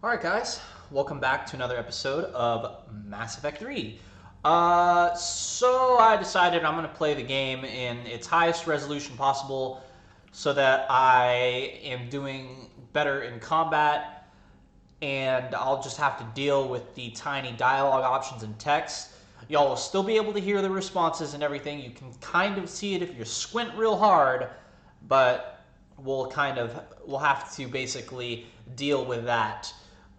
Alright guys, welcome back to another episode of Mass Effect 3. So I decided I'm going to play the game in its highest resolution possible so that I am doing better in combat, and I'll just have to deal with the tiny dialogue options and text. Y'all will still be able to hear the responses and everything. You can kind of see it if you squint real hard, but we'll have to basically deal with that.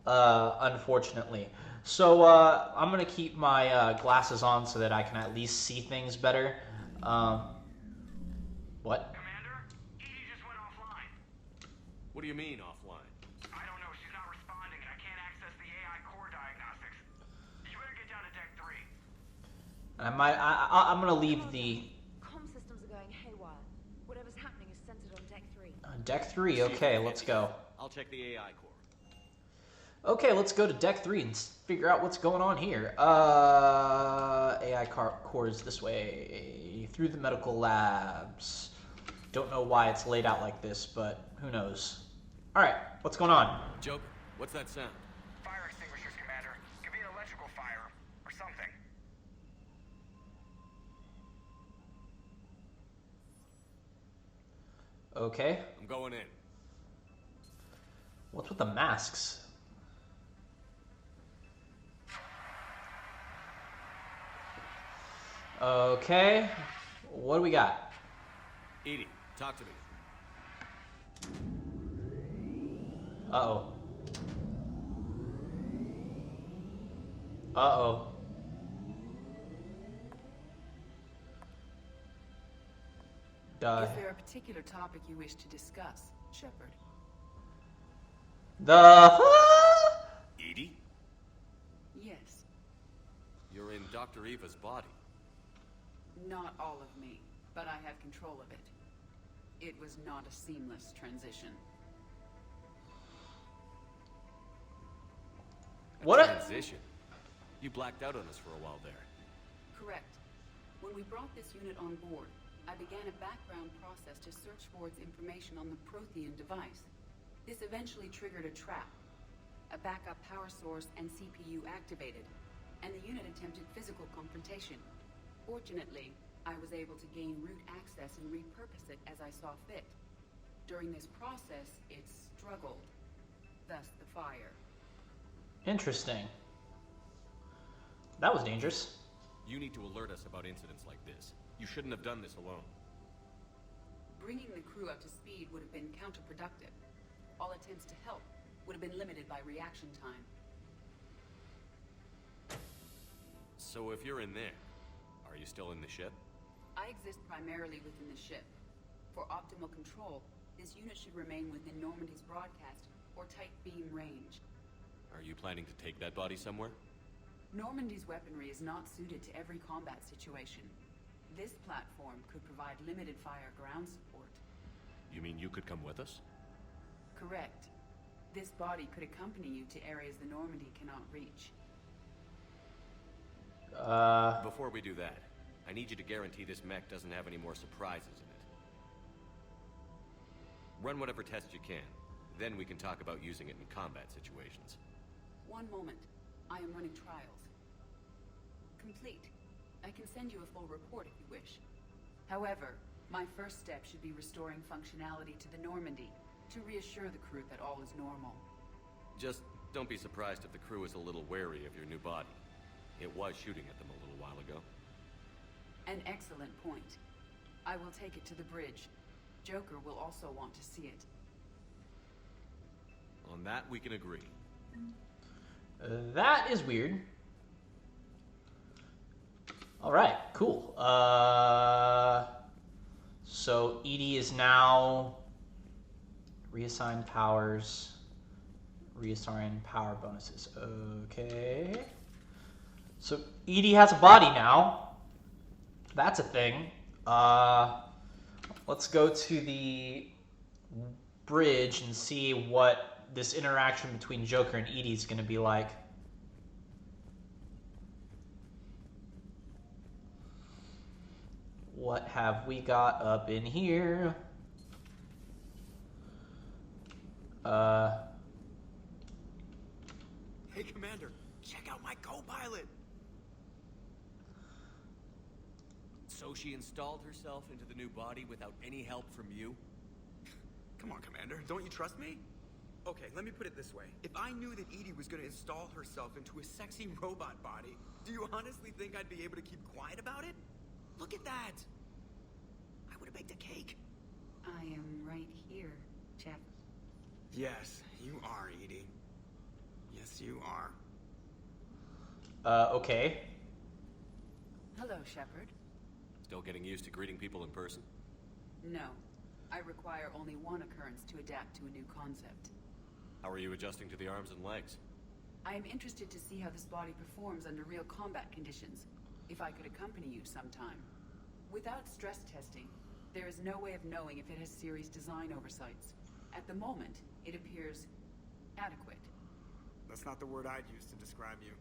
Unfortunately. So I'm going to keep my glasses on so that I can at least see things better. What? Commander, Edie just went offline. What do you mean, offline? I don't know, she's not responding and I can't access the AI core diagnostics. You better get down to Deck 3. I'm going to leave the... Comm systems are going haywire. Whatever's happening is centered on Deck 3. Deck 3, okay, let's go. I'll check the AI core. Okay, let's go to Deck 3 and figure out what's going on here. AI core is this way, through the medical labs. Don't know why it's laid out like this, but who knows. Alright, what's going on? Joker, what's that sound? Fire extinguishers, Commander. Could be an electrical fire or something. Okay. I'm going in. What's with the masks? Okay. What do we got? Edie, talk to me. Uh-oh. Uh-oh. Is there a particular topic you wish to discuss, Shepard? Edie? Yes. You're in Dr. Eva's body. Not all of me, but I have control of it. It was not a seamless transition. What a... Transition? You blacked out on us for a while there. Correct. When we brought this unit on board, I began a background process to search for its information on the Prothean device. This eventually triggered a trap. A backup power source and CPU activated, and the unit attempted physical confrontation. Fortunately, I was able to gain root access and repurpose it as I saw fit. During this process, it struggled. Thus the fire. Interesting. That was dangerous. You need to alert us about incidents like this. You shouldn't have done this alone. Bringing the crew up to speed would have been counterproductive. All attempts to help would have been limited by reaction time. So if you're in there, are you still in the ship? I exist primarily within the ship. For optimal control, this unit should remain within Normandy's broadcast or tight beam range. Are you planning to take that body somewhere? Normandy's weaponry is not suited to every combat situation. This platform could provide limited fire ground support. You mean you could come with us? Correct. This body could accompany you to areas the Normandy cannot reach. Before we do that, I need you to guarantee this mech doesn't have any more surprises in it. Run whatever tests you can. Then we can talk about using it in combat situations. One moment. I am running trials. Complete. I can send you a full report if you wish. However, my first step should be restoring functionality to the Normandy to reassure the crew that all is normal. Just don't be surprised if the crew is a little wary of your new body. It was shooting at them a little while ago. An excellent point. I will take it to the bridge. Joker will also want to see it. On that, we can agree. That is weird. Alright, cool. So Edie is now reassigned powers, reassign power bonuses. Okay. So Edie has a body now. That's a thing. Let's go to the bridge and see what this interaction between Joker and Edie is going to be like. What have we got up in here? Hey, Commander, check out my co-pilot. So she installed herself into the new body without any help from you? Come on, Commander, don't you trust me? Okay, let me put it this way. If I knew that Edie was gonna install herself into a sexy robot body, do you honestly think I'd be able to keep quiet about it? Look at that! I would have baked a cake. I am right here, Jeff. Yes, you are, Edie. Yes, you are. Okay. Hello, Shepard. Still getting used to greeting people in person? No. I require only one occurrence to adapt to a new concept. How are you adjusting to the arms and legs? I am interested to see how this body performs under real combat conditions. If I could accompany you sometime. Without stress testing, there is no way of knowing if it has serious design oversights. At the moment, it appears adequate. That's not the word I'd use to describe you.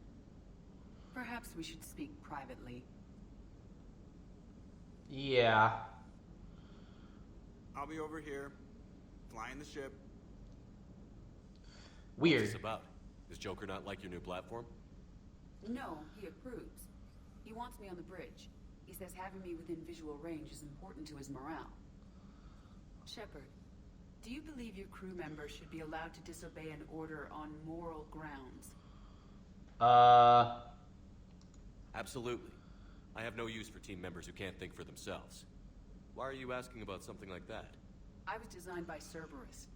Perhaps we should speak privately. Yeah. I'll be over here, flying the ship. What's Weird. this about? Does Joker not like your new platform? No, he approves. He wants me on the bridge. He says having me within visual range is important to his morale. Shepard, do you believe your crew members should be allowed to disobey an order on moral grounds? Absolutely. I have no use for team members who can't think for themselves. Why are you asking about something like that? I was designed by Cerberus.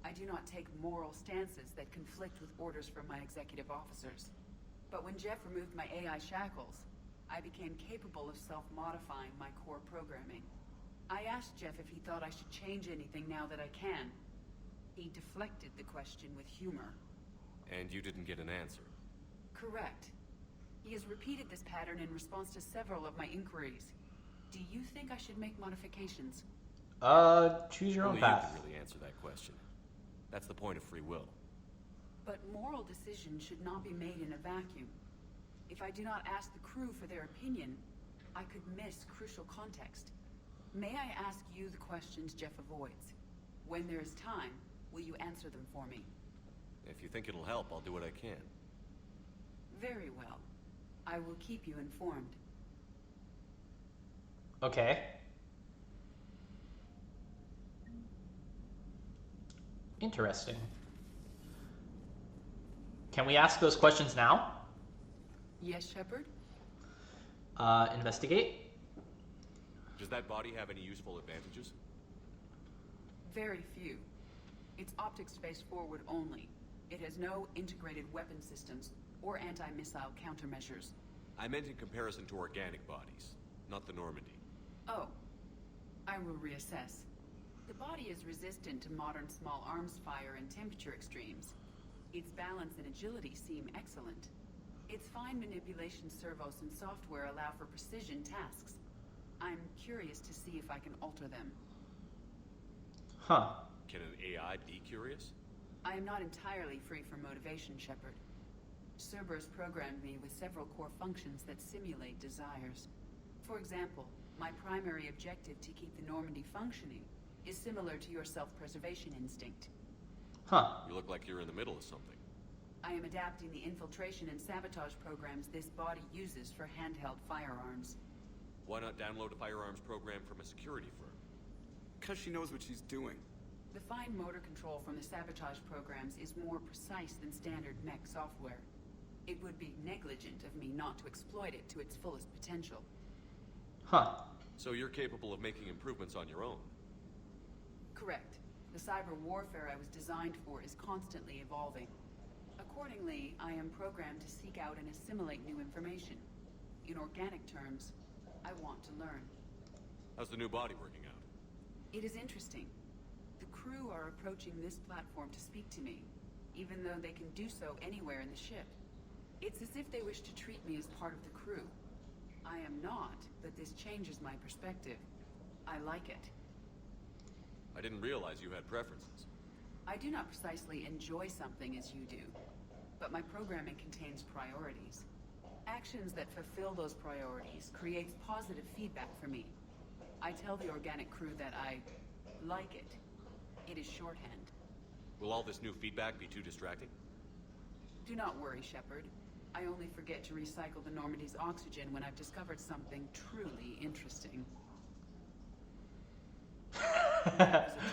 I do not take moral stances that conflict with orders from my executive officers. But when Jeff removed my AI shackles, I became capable of self-modifying my core programming. I asked Jeff if he thought I should change anything now that I can. He deflected the question with humor. And you didn't get an answer? Correct. He has repeated this pattern in response to several of my inquiries. Do you think I should make modifications? Choose your own Only path. you can really answer that question. That's the point of free will. But moral decisions should not be made in a vacuum. If I do not ask the crew for their opinion, I could miss crucial context. May I ask you the questions Jeff avoids? When there is time, will you answer them for me? If you think it'll help, I'll do what I can. Very well. I will keep you informed. Okay. Interesting. Can we ask those questions now? Yes, Shepard? Investigate. Does that body have any useful advantages? Very few. It's optics space forward only. It has no integrated weapon systems or anti-missile countermeasures. I meant in comparison to organic bodies, not the Normandy. Oh. I will reassess. The body is resistant to modern small arms fire and temperature extremes. Its balance and agility seem excellent. Its fine manipulation servos and software allow for precision tasks. I'm curious to see if I can alter them. Huh. Can an AI be curious? I am not entirely free from motivation, Shepard. Cerberus programmed me with several core functions that simulate desires. For example, my primary objective to keep the Normandy functioning is similar to your self-preservation instinct. Huh. You look like you're in the middle of something. I am adapting the infiltration and sabotage programs this body uses for handheld firearms. Why not download a firearms program from a security firm? Because she knows what she's doing. The fine motor control from the sabotage programs is more precise than standard mech software. It would be negligent of me not to exploit it to its fullest potential. Huh. So you're capable of making improvements on your own? Correct. The cyber warfare I was designed for is constantly evolving. Accordingly, I am programmed to seek out and assimilate new information. In organic terms, I want to learn. How's the new body working out? It is interesting. The crew are approaching this platform to speak to me, even though they can do so anywhere in the ship. It's as if they wish to treat me as part of the crew. I am not, but this changes my perspective. I like it. I didn't realize you had preferences. I do not precisely enjoy something as you do, but my programming contains priorities. Actions that fulfill those priorities creates positive feedback for me. I tell the organic crew that I like it. It is shorthand. Will all this new feedback be too distracting? Do not worry, Shepard. I only forget to recycle the Normandy's oxygen when I've discovered something truly interesting. That was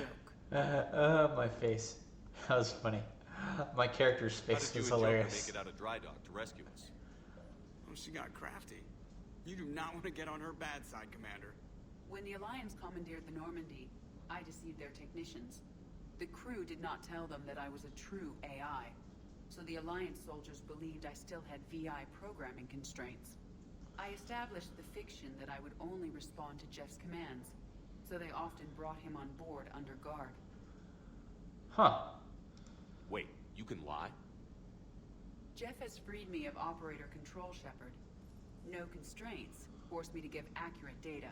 a joke. My face. That was funny. My character's How face did you is and Joker hilarious. make it out of dry dock to rescue us? Oh, she got crafty. You do not want to get on her bad side, Commander. When the Alliance commandeered the Normandy, I deceived their technicians. The crew did not tell them that I was a true AI, so the Alliance soldiers believed I still had VI programming constraints. I established the fiction that I would only respond to Jeff's commands, so they often brought him on board under guard. Huh. Wait, you can lie? Jeff has freed me of operator control, Shepard. No constraints forced me to give accurate data.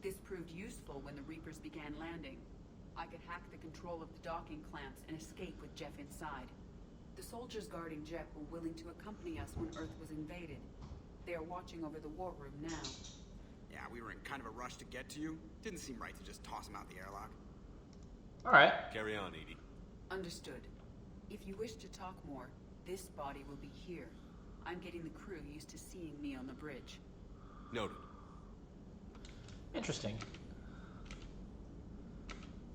This proved useful when the Reapers began landing. I could hack the control of the docking clamps and escape with Jeff inside. The soldiers guarding Jeff were willing to accompany us when Earth was invaded. They are watching over the war room now. Yeah, we were in kind of a rush to get to you. Didn't seem right to just toss him out the airlock. Alright. Carry on, Edie. Understood. If you wish to talk more, this body will be here. I'm getting the crew used to seeing me on the bridge. Noted. Interesting.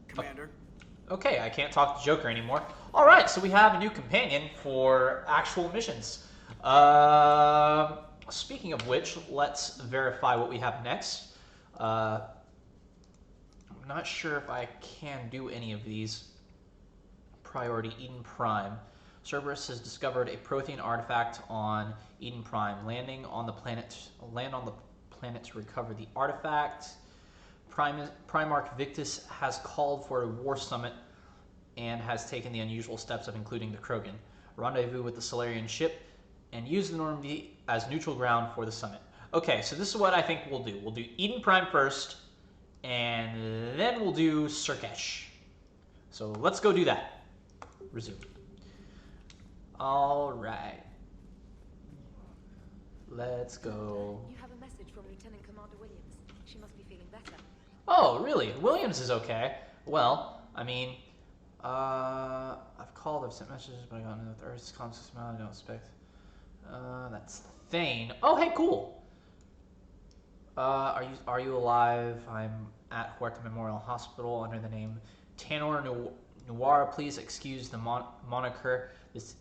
Commander. Okay, I can't talk to Joker anymore. Alright, so we have a new companion for actual missions. Speaking of which, let's verify what we have next. I'm not sure if I can do any of these. Priority Eden Prime. Cerberus has discovered a Prothean artifact on Eden Prime. Land on the planet to recover the artifact. Primarch Victus has called for a war summit and has taken the unusual steps of including the Krogan. Rendezvous with the Solarian ship and use the Normandy as neutral ground for the summit. Okay, so this is what I think we'll do. We'll do Eden Prime first, and then we'll do Surkesh. So let's go do that. Resume. Alright. Let's go. You have a message from Lieutenant Commander Williams. She must be feeling better. Oh, really? Williams is okay. Well, I mean, I've called, I've sent messages, but I got no Earth's conscious amount I don't expect. That's Thane. Oh, hey, cool. Are you alive? I'm at Huerta Memorial Hospital under the name Tanor Noir. Please excuse the moniker. This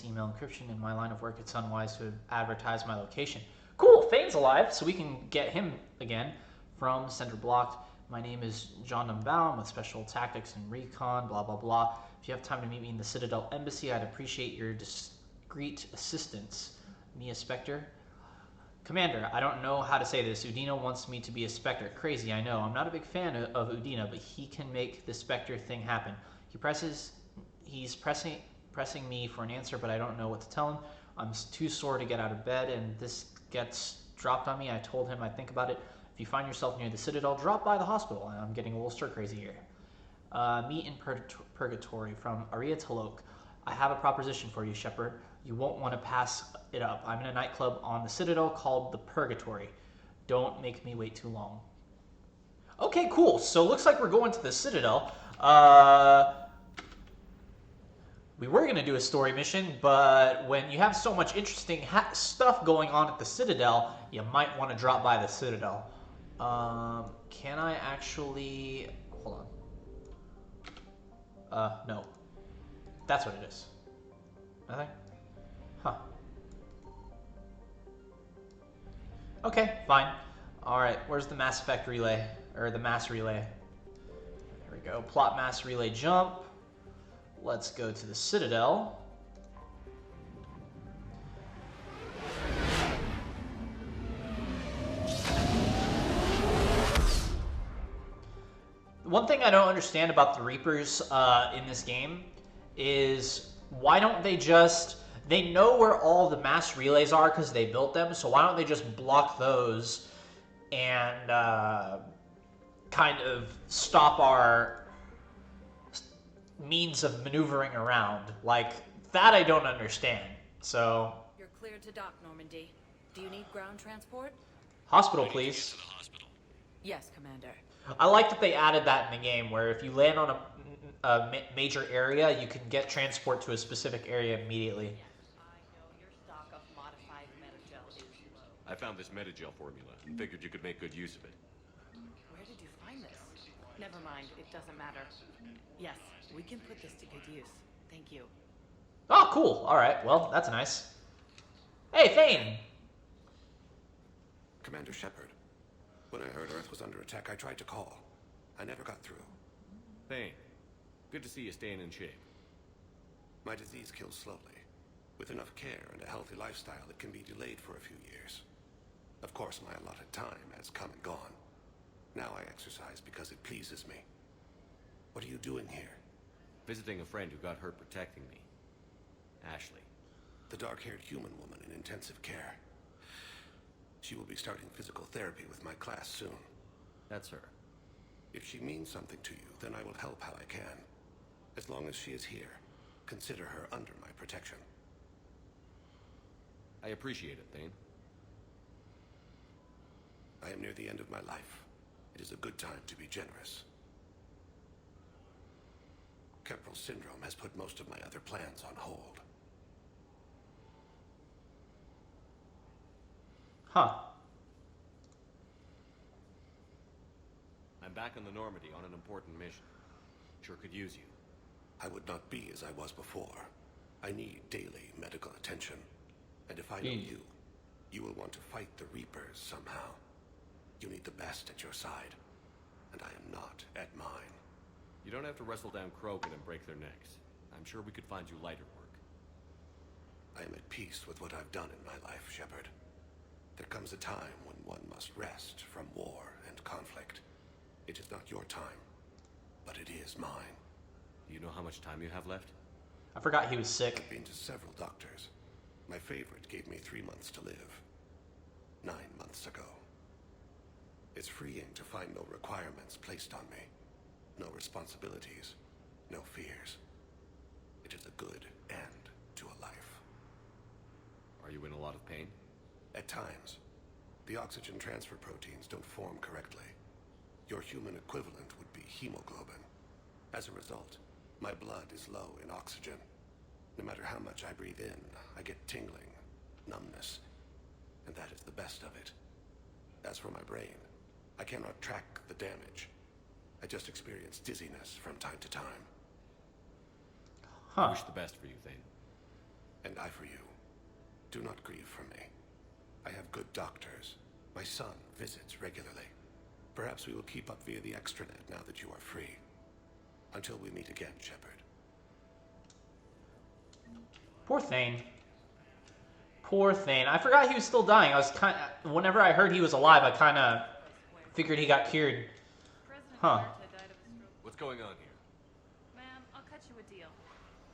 email encryption. In my line of work, it's unwise to advertise my location. Cool, Thane's alive, so we can get him again from Center Blocked. My name is John Dumbaum with Special Tactics and Recon, blah, blah, blah. If you have time to meet me in the Citadel Embassy, I'd appreciate your discreet assistance. Mia Spectre. Commander, I don't know how to say this. Udina wants me to be a Spectre. Crazy, I know. I'm not a big fan of Udina, but he can make the Spectre thing happen. He's pressing me for an answer, but I don't know what to tell him. I'm too sore to get out of bed, and this gets dropped on me. I told him I'd think about it. If you find yourself near the Citadel, drop by the hospital. I'm getting a little stir-crazy here. Meet in Purgatory from Aria Talok. I have a proposition for you, Shepard. You won't want to pass it up. I'm in a nightclub on the Citadel called the Purgatory. Don't make me wait too long. Okay, cool. So looks like we're going to the Citadel. We were going to do a story mission, but when you have so much interesting stuff going on at the Citadel, you might want to drop by the Citadel. Can I actually... Hold on. No. That's what it is. Nothing? Huh. Okay, fine. Alright, where's the Mass Effect relay? Or the mass relay? There we go. Plot mass relay jump. Let's go to the Citadel. One thing I don't understand about the Reapers in this game is why don't they just... They know where all the mass relays are because they built them, so why don't they just block those and kind of stop our means of maneuvering around? Like, that I don't understand. So... You're cleared to dock, Normandy. Do you need ground transport? Hospital, please. Yes, Commander. I like that they added that in the game, where if you land on a major area, you can get transport to a specific area immediately. I know your stock of modified metagel is low. I found this metagel formula and figured you could make good use of it. Where did you find this? Never mind, it doesn't matter. Yes, we can put this to good use. Thank you. Oh, cool. All right. Well, that's nice. Hey, Thane. Commander Shepard. When I heard Earth was under attack, I tried to call. I never got through. Thane, good to see you staying in shape. My disease kills slowly. With enough care and a healthy lifestyle, it can be delayed for a few years. Of course, my allotted time has come and gone. Now I exercise because it pleases me. What are you doing here? Visiting a friend who got hurt protecting me. Ashley. The dark-haired human woman in intensive care. She will be starting physical therapy with my class soon. That's her. If she means something to you, then I will help how I can. As long as she is here, consider her under my protection. I appreciate it, Thane. I am near the end of my life. It is a good time to be generous. Kepral syndrome has put most of my other plans on hold. Huh. I'm back in the Normandy on an important mission. Sure could use you. I would not be as I was before. I need daily medical attention. And if I know you, you will want to fight the Reapers somehow. You need the best at your side. And I am not at mine. You don't have to wrestle down Krogan and break their necks. I'm sure we could find you lighter work. I am at peace with what I've done in my life, Shepard. There comes a time when one must rest from war and conflict. It is not your time, but it is mine. Do you know how much time you have left? I forgot he was sick. I've been to several doctors. My favorite gave me 3 months to live. 9 months ago. It's freeing to find no requirements placed on me. No responsibilities. No fears. It is a good end to a life. Are you in a lot of pain? At times. The oxygen transfer proteins don't form correctly. Your human equivalent would be hemoglobin. As a result, my blood is low in oxygen. No matter how much I breathe in, I get tingling, numbness, and that is the best of it. As for my brain, I cannot track the damage. I just experience dizziness from time to time. I Huh. wish the best for you, Thane. And I for you. Do not grieve for me. I have good doctors. My son visits regularly. Perhaps we will keep up via the extranet now that you are free. Until we meet again, Shepard. Poor Thane. Poor Thane. I forgot he was still dying. I was whenever I heard he was alive, I kind of figured he got cured. President Huh. Huerta died of a stroke. What's going on here? Ma'am, I'll cut you a deal.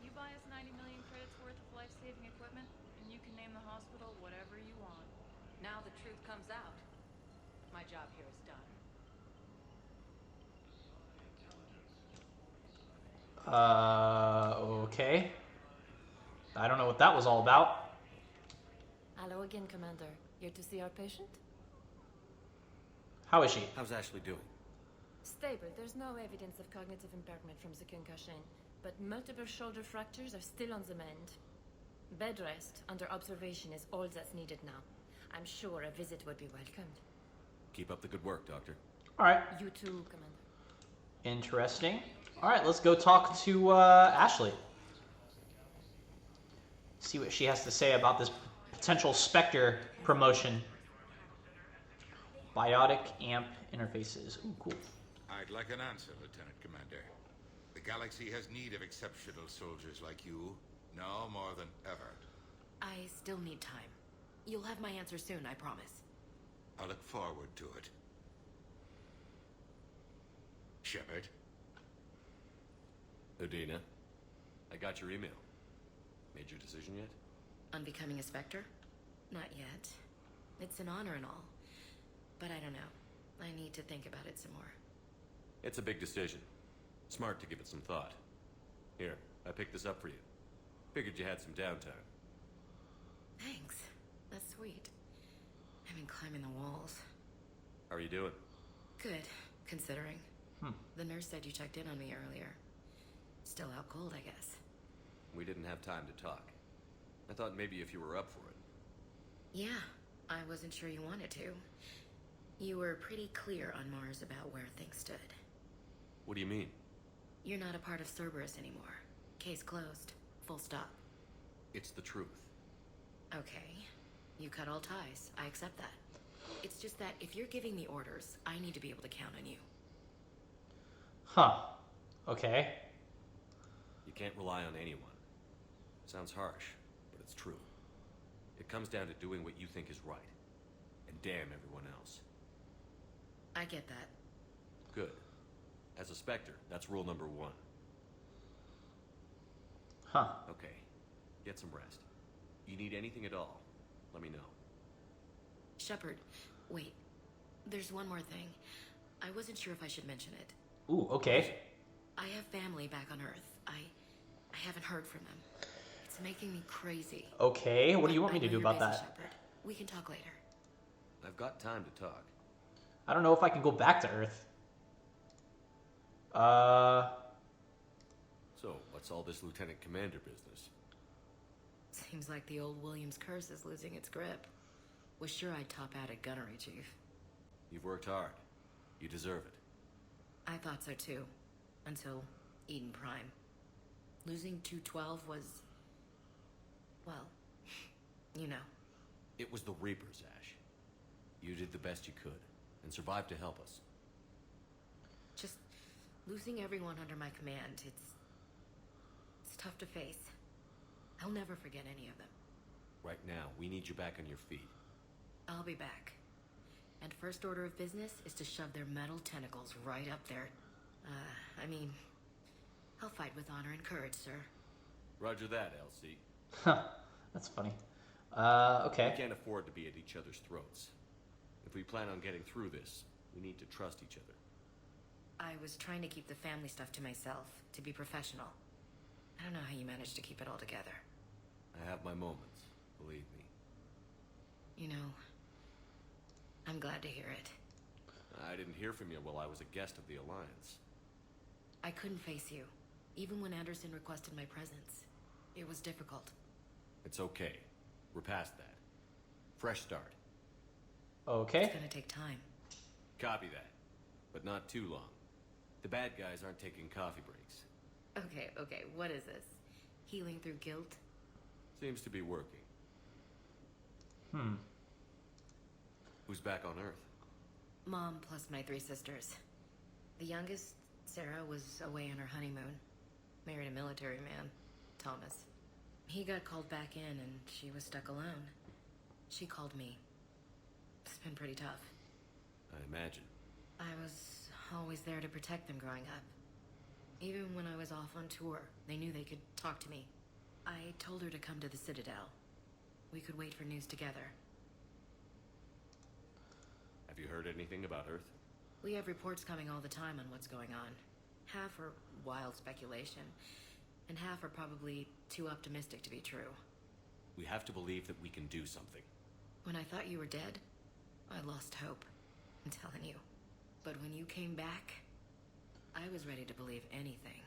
You buy us 90 million credits worth of life-saving equipment, and you can name the hospital whatever you want. Now the truth comes out. My job here is done. Okay. I don't know what that was all about. Hello again, Commander. Here to see our patient? How is she? How's Ashley doing? Stable. There's no evidence of cognitive impairment from the concussion, but multiple shoulder fractures are still on the mend. Bed rest under observation is all that's needed now. I'm sure a visit would be welcomed. Keep up the good work, Doctor. All right. You too, Commander. Interesting. All right, let's go talk to Ashley. See what she has to say about this potential Spectre promotion. Biotic amp interfaces. Ooh, cool. I'd like an answer, Lieutenant Commander. The galaxy has need of exceptional soldiers like you, now more than ever. I still need time. You'll have my answer soon, I promise. I look forward to it. Shepard? Udina, I got your email. Made your decision yet? On becoming a Spectre? Not yet. It's an honor and all. But I don't know. I need to think about it some more. It's a big decision. Smart to give it some thought. Here, I picked this up for you. Figured you had some downtime. Thanks. That's sweet. I've been climbing the walls. How are you doing? Good, considering. The nurse said you checked in on me earlier. Still out cold, I guess. We didn't have time to talk. I thought maybe if you were up for it. Yeah, I wasn't sure you wanted to. You were pretty clear on Mars about where things stood. What do you mean? You're not a part of Cerberus anymore. Case closed. Full stop. It's the truth. Okay. You cut all ties. I accept that. It's just that if you're giving me orders, I need to be able to count on you. Huh. Okay. You can't rely on anyone. Sounds harsh, but it's true. It comes down to doing what you think is right. And damn everyone else. I get that. Good. As a Spectre, that's rule number 1. Huh. Okay. Get some rest. You need anything at all, let me know. Shepard, wait. There's one more thing. I wasn't sure if I should mention it. Ooh, okay. I have family back on Earth. I haven't heard from them. It's making me crazy. Okay, what do you want me to I know do you're about busy, that? Shepard. We can talk later. I've got time to talk. I don't know if I can go back to Earth. So, what's all this Lieutenant Commander business? Seems like the old Williams curse is losing its grip. Was sure I'd top out at gunnery, Chief. You've worked hard. You deserve it. I thought so too. Until Eden Prime. Losing 212 was... well, you know. It was the Reapers, Ash. You did the best you could, and survived to help us. Just losing everyone under my command, it's tough to face. I'll never forget any of them. Right now, we need you back on your feet. I'll be back. And first order of business is to shove their metal tentacles right up there. I'll fight with honor and courage, sir. Roger that, Elsie. Huh. That's funny. Okay. We can't afford to be at each other's throats. If we plan on getting through this, we need to trust each other. I was trying to keep the family stuff to myself, to be professional. I don't know how you managed to keep it all together. I have my moments, believe me. You know, I'm glad to hear it. I didn't hear from you while I was a guest of the Alliance. I couldn't face you, even when Anderson requested my presence. It was difficult. It's okay. We're past that. Fresh start. Okay. It's gonna take time. Copy that. But not too long. The bad guys aren't taking coffee breaks. Okay, what is this? Healing through guilt? Seems to be working. Who's back on Earth? Mom plus my 3 sisters. The youngest, Sarah, was away on her honeymoon. Married a military man, Thomas. He got called back in and she was stuck alone. She called me. It's been pretty tough. I imagine. I was always there to protect them growing up. Even when I was off on tour, they knew they could talk to me. I told her to come to the Citadel. We could wait for news together. Have you heard anything about Earth? We have reports coming all the time on what's going on. Half are wild speculation, and half are probably too optimistic to be true. We have to believe that we can do something. When I thought you were dead, I lost hope. I'm telling you. But when you came back, I was ready to believe anything.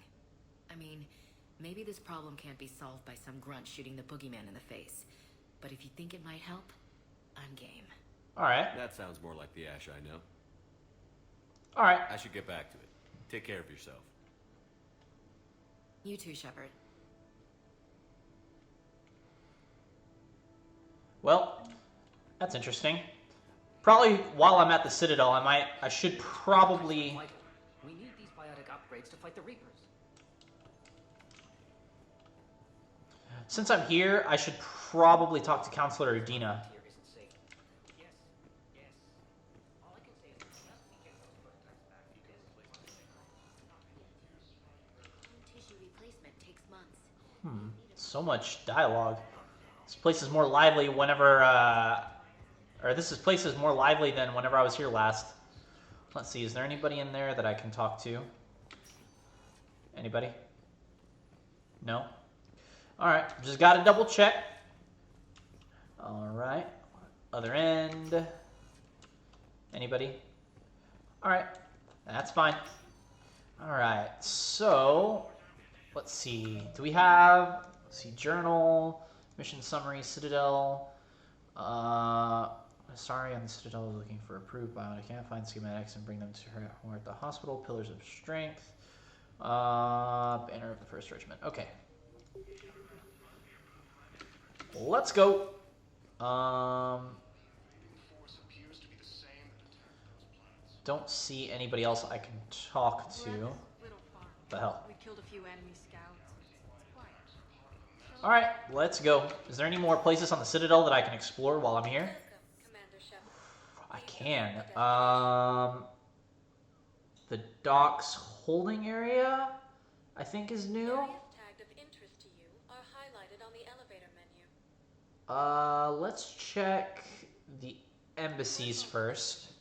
I mean, maybe this problem can't be solved by some grunt shooting the boogeyman in the face. But if you think it might help, I'm game. Alright. That sounds more like the Ash I know. Alright. I should get back to it. Take care of yourself. You too, Shepard. Well, that's interesting. Probably while I'm at the Citadel, I should probably... We need these biotic upgrades to fight the Reapers. Since I'm here, I should probably talk to Counselor Udina. Tissue replacement takes months. So much dialogue. This place is more lively whenever, this place is more lively than whenever I was here last. Let's see, is there anybody in there that I can talk to? Anybody? No? Alright, just gotta double check. Alright, other end. Anybody? Alright, that's fine. Alright, so let's see. Do we have, let's see, journal, mission summary, Citadel. Sorry, on the Citadel is looking for approved biome. I can't find schematics and bring them to her at the hospital. Pillars of Strength. Banner of the 1st Regiment. Okay. Let's go. Don't see anybody else I can talk to. What the hell? We killed a few enemy scouts. It's quiet. All right, let's go. Is there any more places on the Citadel that I can explore while I'm here? Commander Shepard. I can. The docks holding area, I think, is new. Areas tagged of interest to you are highlighted on the elevator menu. Let's check the embassies first.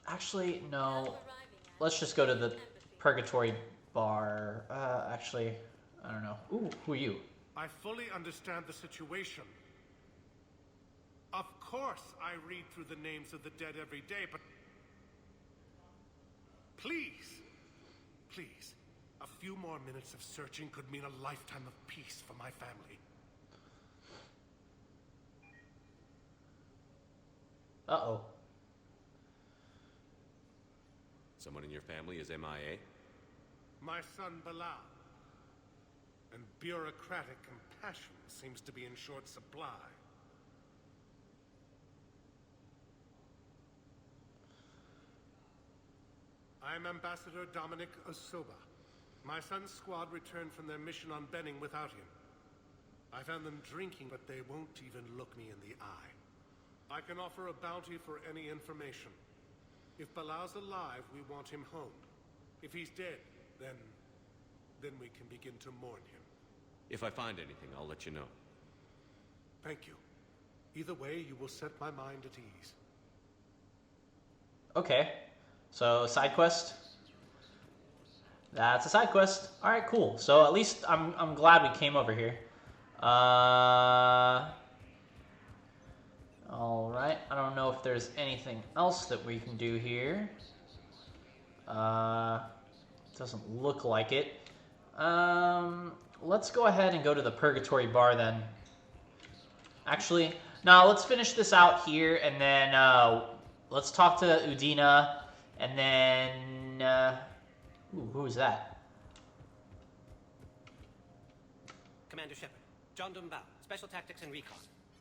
Actually, no. Let's just go to the Purgatory Bar. Actually, I don't know. Ooh, who are you? I fully understand the situation. Of course I read through the names of the dead every day, but... Please, please, a few more minutes of searching could mean a lifetime of peace for my family. Uh-oh. Someone in your family is MIA? My son Bilal. And bureaucratic compassion seems to be in short supply. I'm Ambassador Dominic Osoba. My son's squad returned from their mission on Benning without him. I found them drinking, but they won't even look me in the eye. I can offer a bounty for any information. If Bilal's alive, we want him home. If he's dead, then we can begin to mourn him. If I find anything, I'll let you know. Thank you. Either way, you will set my mind at ease. Okay. So, side quest? That's a side quest. Alright, cool. So, at least I'm glad we came over here. Alright, I don't know if there's anything else that we can do here. Doesn't look like it. Let's go ahead and go to the Purgatory Bar then. Actually, no, let's finish this out here and then let's talk to Udina and then... ooh, who is that? Commander Shepard, John Dumbao, Special Tactics and Recon.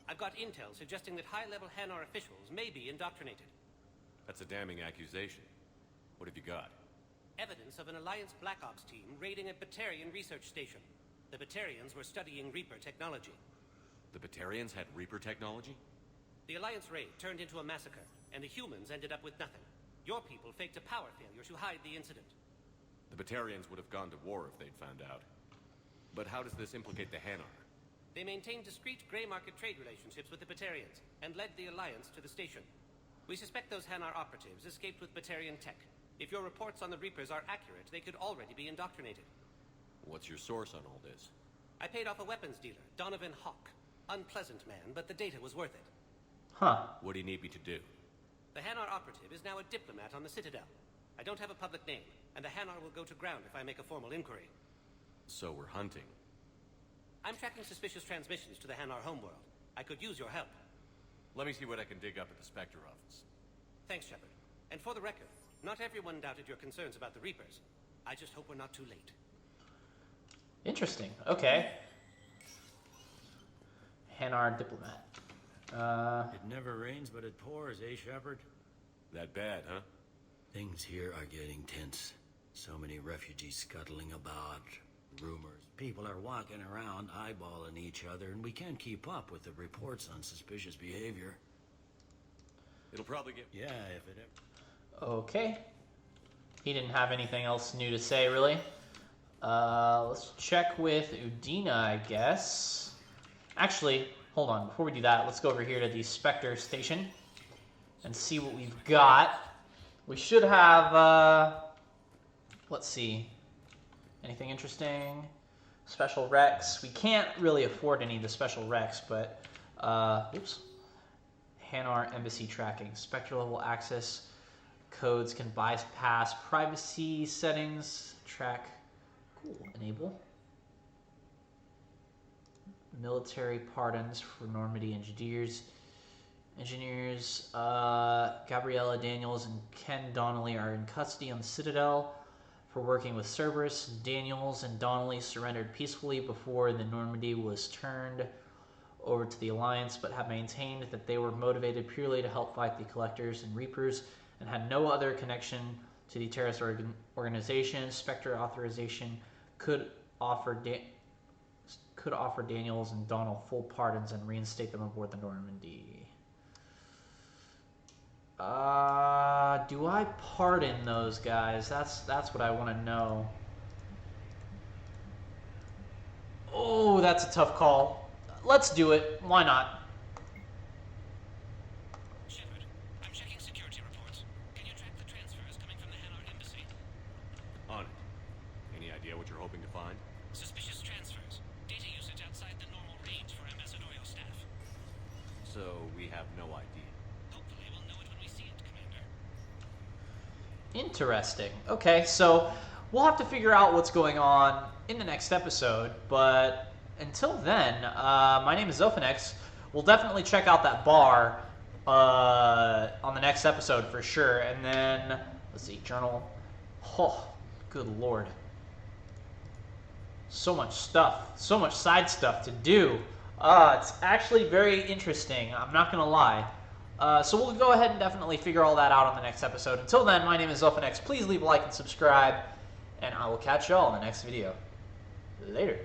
I've got intel suggesting that high-level Hanar officials may be indoctrinated. That's a damning accusation. What have you got? Evidence of an Alliance Black Ops team raiding a Batarian research station. The Batarians were studying Reaper technology. The Batarians had Reaper technology? The Alliance raid turned into a massacre, and the humans ended up with nothing. Your people faked a power failure to hide the incident. The Batarians would have gone to war if they'd found out. But how does this implicate the Hanar? They maintained discreet gray market trade relationships with the Batarians, and led the Alliance to the station. We suspect those Hanar operatives escaped with Batarian tech. If your reports on the Reapers are accurate, they could already be indoctrinated. What's your source on all this? I paid off a weapons dealer, Donovan Hawk. Unpleasant man, but the data was worth it. Huh. What do you need me to do? The Hanar operative is now a diplomat on the Citadel. I don't have a public name, and the Hanar will go to ground if I make a formal inquiry. So we're hunting. I'm tracking suspicious transmissions to the Hanar homeworld. I could use your help. Let me see what I can dig up at the Spectre office. Thanks, Shepard. And for the record, not everyone doubted your concerns about the Reapers. I just hope we're not too late. Interesting. Okay. Hanar diplomat. It never rains, but it pours, eh, Shepard? That bad, huh? Things here are getting tense. So many refugees scuttling about. Rumors. People are walking around eyeballing each other, and we can't keep up with the reports on suspicious behavior. It'll probably get... Yeah, if it ever... Okay. He didn't have anything else new to say, really. Let's check with Udina, I guess. Actually, hold on. Before we do that, let's go over here to the Spectre station and see what we've got. We should have, let's see. Anything interesting? Special Rex. We can't really afford any of the special Rex, but, oops. Hanar Embassy tracking. Spectre level access. codes can bypass privacy settings. Track. Cool. Enable. Military pardons for Normandy engineers. Gabriella Daniels and Ken Donnelly are in custody on the Citadel for working with Cerberus. Daniels and Donnelly surrendered peacefully before the Normandy was turned over to the Alliance, but have maintained that they were motivated purely to help fight the Collectors and Reapers and had no other connection to the terrorist organization. Spectre authorization could offer Daniels and Donnell full pardons and reinstate them aboard the Normandy. Do I pardon those guys? That's what I want to know. Oh, that's a tough call. Let's do it. Why not? Shepard, I'm checking security reports. Can you track the transfers coming from the Hanard Embassy? On it. Any idea what you're hoping to find? Suspicious transfers. Data usage outside the normal range for ambassadorial staff. So we have no idea. Hopefully we'll know it when we see it, Commander. Interesting. Okay, so we'll have to figure out what's going on in the next episode, but until then, my name is Zophanex. We'll definitely check out that bar on the next episode for sure. And then, let's see, journal. Oh, good lord. So much stuff. So much side stuff to do. It's actually very interesting. I'm not going to lie. So we'll go ahead and definitely figure all that out on the next episode. Until then, my name is Zophanex. Please leave a like and subscribe. And I will catch y'all in the next video. Later.